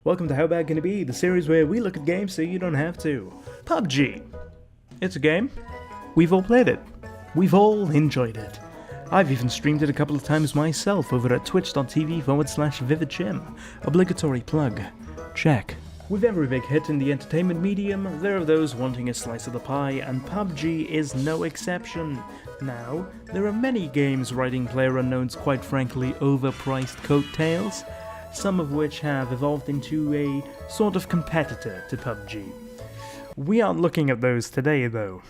Welcome to How Bad Can It Be, the series where we look at games so you don't have to. PUBG. It's a game. We've all played it. We've all enjoyed it. I've even streamed it a couple of times myself over at twitch.tv/VividChim. Obligatory plug. Check. With every big hit in the entertainment medium, there are those wanting a slice of the pie, and PUBG is no exception. Now, there are many games riding Playerunknown's quite frankly overpriced coattails, some of which have evolved into a sort of competitor to PUBG. We aren't looking at those today though.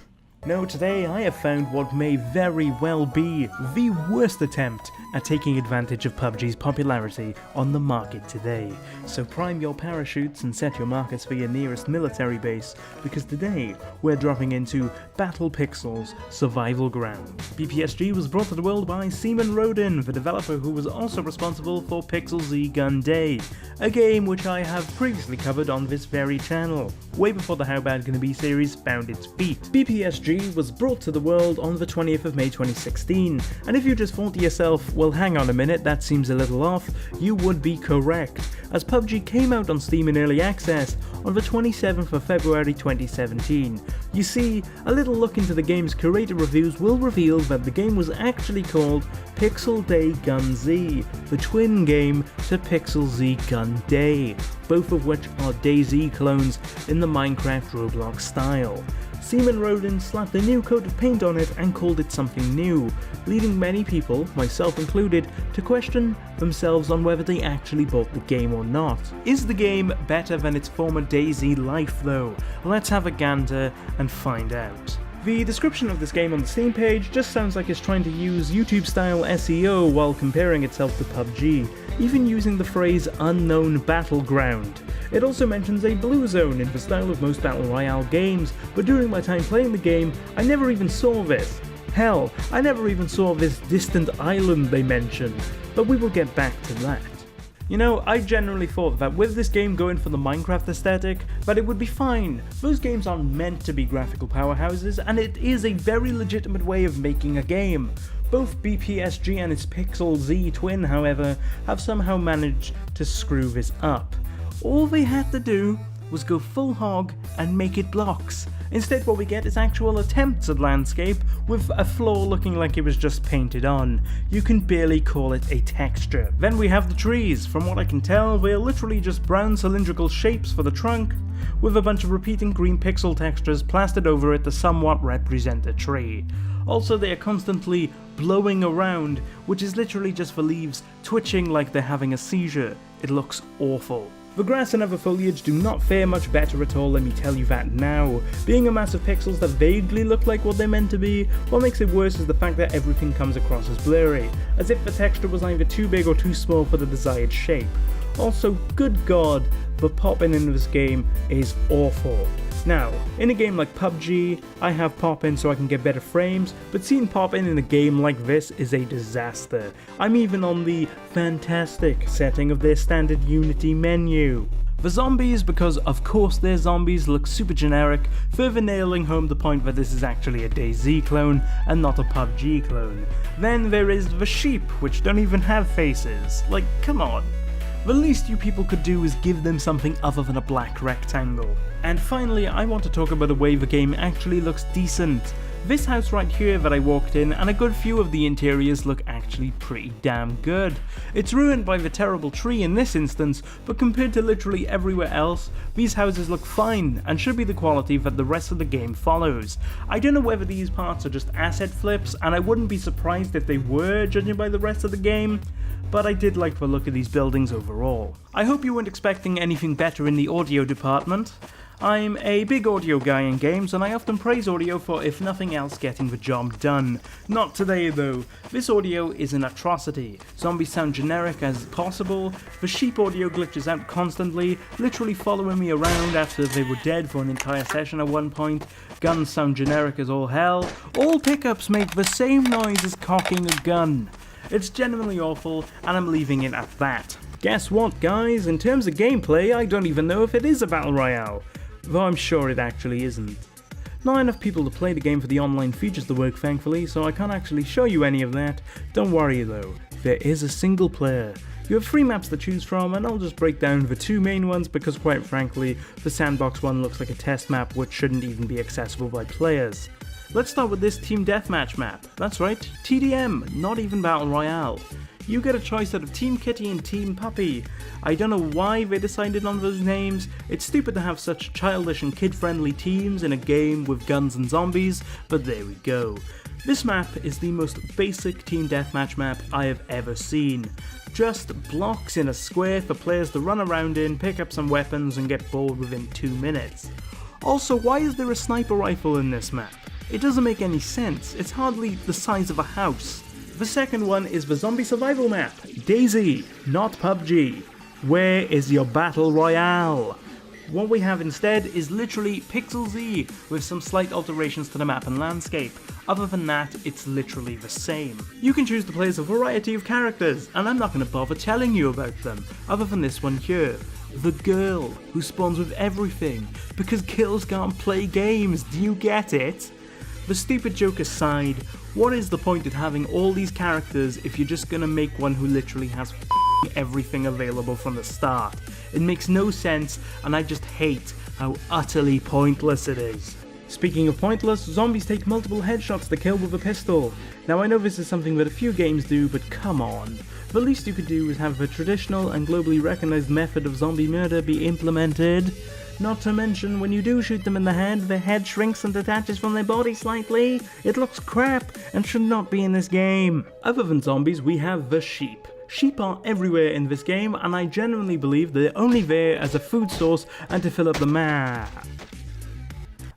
No, today I have found what may very well be the worst attempt at taking advantage of PUBG's popularity on the market today. So prime your parachutes and set your markers for your nearest military base, because today we're dropping into Battle Pixel's Survival Ground. BPSG was brought to the world by Semen Rodin, the developer who was also responsible for Pixel Z Gun Day, a game which I have previously covered on this very channel, way before the How Bad Can It Be series found its feet. BPSG was brought to the world on the 20th of May 2016, and if you just thought to yourself, well hang on a minute, that seems a little off, you would be correct, as PUBG came out on Steam in early access on the 27th of February 2017. You see, a little look into the game's curator reviews will reveal that the game was actually called Pixel Day Gun Z, the twin game to Pixel Z Gun Day, both of which are DayZ clones in the Minecraft Roblox style. Semen Rodin slapped a new coat of paint on it and called it something new, leading many people, myself included, to question themselves on whether they actually bought the game or not. Is the game better than its former DayZ life though? Let's have a gander and find out. The description of this game on the Steam page just sounds like it's trying to use YouTube-style SEO while comparing itself to PUBG, even using the phrase unknown battleground. It also mentions a blue zone in the style of most Battle Royale games, but during my time playing the game, I never even saw this. Hell, I never even saw this distant island they mention, but we will get back to that. You know, I generally thought that with this game going for the Minecraft aesthetic, that it would be fine. Those games aren't meant to be graphical powerhouses, and it is a very legitimate way of making a game. Both BPSG and its Pixel Z twin, however, have somehow managed to screw this up. All they had to do was go full hog and make it blocks. Instead what we get is actual attempts at landscape with a floor looking like it was just painted on. You can barely call it a texture. Then we have the trees. From what I can tell, they're literally just brown cylindrical shapes for the trunk, with a bunch of repeating green pixel textures plastered over it to somewhat represent a tree. Also, they are constantly blowing around, which is literally just the leaves twitching like they're having a seizure. It looks awful. The grass and other foliage do not fare much better at all, let me tell you that now. Being a mass of pixels that vaguely look like what they're meant to be, what makes it worse is the fact that everything comes across as blurry, as if the texture was either too big or too small for the desired shape. Also, good god, the pop-in in this game is awful. Now, in a game like PUBG, I have pop-in so I can get better frames, but seeing pop-in in a game like this is a disaster. I'm even on the fantastic setting of their standard Unity menu. The zombies, because of course they're zombies, look super generic, further nailing home the point that this is actually a DayZ clone and not a PUBG clone. Then there is the sheep, which don't even have faces. Like, come on. The least you people could do is give them something other than a black rectangle. And finally, I want to talk about the way the game actually looks decent. This house right here that I walked in, and a good few of the interiors look actually pretty damn good. It's ruined by the terrible tree in this instance, but compared to literally everywhere else, these houses look fine and should be the quality that the rest of the game follows. I don't know whether these parts are just asset flips, and I wouldn't be surprised if they were, judging by the rest of the game, but I did like the look of these buildings overall. I hope you weren't expecting anything better in the audio department. I'm a big audio guy in games, and I often praise audio for, if nothing else, getting the job done. Not today though. This audio is an atrocity. Zombies sound generic as possible, the sheep audio glitches out constantly, literally following me around after they were dead for an entire session at one point, guns sound generic as all hell, all pickups make the same noise as cocking a gun. It's genuinely awful, and I'm leaving it at that. Guess what guys, in terms of gameplay, I don't even know if it is a Battle Royale. Though I'm sure it actually isn't. Not enough people to play the game for the online features to work thankfully, so I can't actually show you any of that. Don't worry though, there is a single player. You have 3 maps to choose from, and I'll just break down the 2 main ones because quite frankly, the sandbox one looks like a test map which shouldn't even be accessible by players. Let's start with this Team Deathmatch map. That's right, TDM, not even Battle Royale. You get a choice out of Team Kitty and Team Puppy. I don't know why they decided on those names. It's stupid to have such childish and kid-friendly teams in a game with guns and zombies, but there we go. This map is the most basic Team Deathmatch map I have ever seen. Just blocks in a square for players to run around in, pick up some weapons and get bored within 2 minutes. Also, why is there a sniper rifle in this map? It doesn't make any sense, it's hardly the size of a house. The second one is the zombie survival map, DayZ, not PUBG. Where is your Battle Royale? What we have instead is literally Pixel Z with some slight alterations to the map and landscape. Other than that, it's literally the same. You can choose to play as a variety of characters, and I'm not going to bother telling you about them, other than this one here. The girl, who spawns with everything, because girls can't play games, do you get it? The stupid joke aside, what is the point of having all these characters if you're just gonna make one who literally has everything available from the start? It makes no sense, and I just hate how utterly pointless it is. Speaking of pointless, zombies take multiple headshots to kill with a pistol. Now I know this is something that a few games do, but come on. The least you could do is have the traditional and globally recognized method of zombie murder be implemented. Not to mention, when you do shoot them in the head shrinks and detaches from their body slightly. It looks crap and should not be in this game. Other than zombies, we have the sheep. Sheep are everywhere in this game, and I genuinely believe they're only there as a food source and to fill up the map.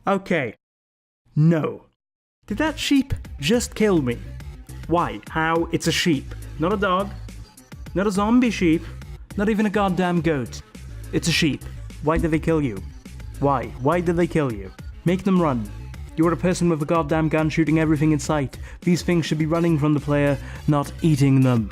Okay. No. Did that sheep just kill me? Why? How? It's a sheep. Not a dog. Not a zombie sheep. Not even a goddamn goat. It's a sheep. Why did they kill you? Why? Why did they kill you? Make them run. You are a person with a goddamn gun shooting everything in sight. These things should be running from the player, not eating them.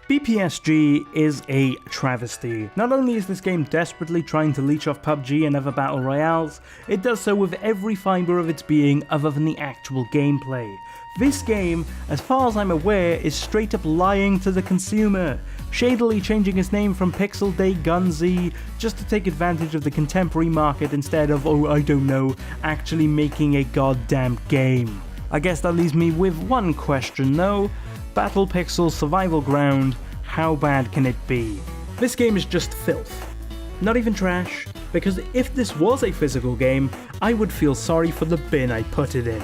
BPSG is a travesty. Not only is this game desperately trying to leech off PUBG and other battle royales, it does so with every fibre of its being other than the actual gameplay. This game, as far as I'm aware, is straight up lying to the consumer, shadily changing its name from Pixel Day Gun Z just to take advantage of the contemporary market instead of, oh I don't know, actually making a goddamn game. I guess that leaves me with one question though. Battle Pixel Survival Ground, how bad can it be? This game is just filth. Not even trash, because if this was a physical game, I would feel sorry for the bin I put it in.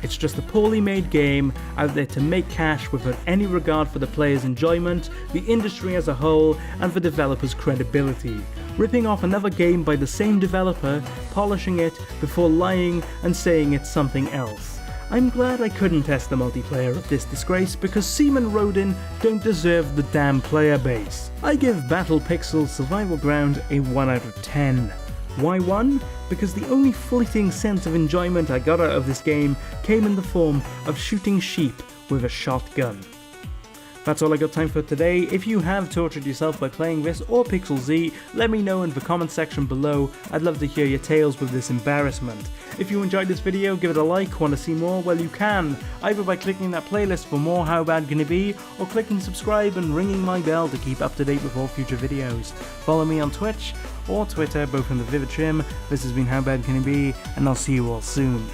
It's just a poorly made game out there to make cash without any regard for the player's enjoyment, the industry as a whole, and the developer's credibility. Ripping off another game by the same developer, polishing it before lying and saying it's something else. I'm glad I couldn't test the multiplayer of this disgrace because Semen Rodin don't deserve the damn player base. I give Battle Pixel Survival Ground a 1 out of 10. Why 1? Because the only fleeting sense of enjoyment I got out of this game came in the form of shooting sheep with a shotgun. That's all I got time for today. If you have tortured yourself by playing this or Pixel Z, let me know in the comment section below. I'd love to hear your tales with this embarrassment. If you enjoyed this video, give it a like. Want to see more? Well, you can, either by clicking that playlist for more How Bad Can It Be, or clicking subscribe and ringing my bell to keep up to date with all future videos. Follow me on Twitch or Twitter, both in the Vivid Trim. This has been How Bad Can It Be, and I'll see you all soon.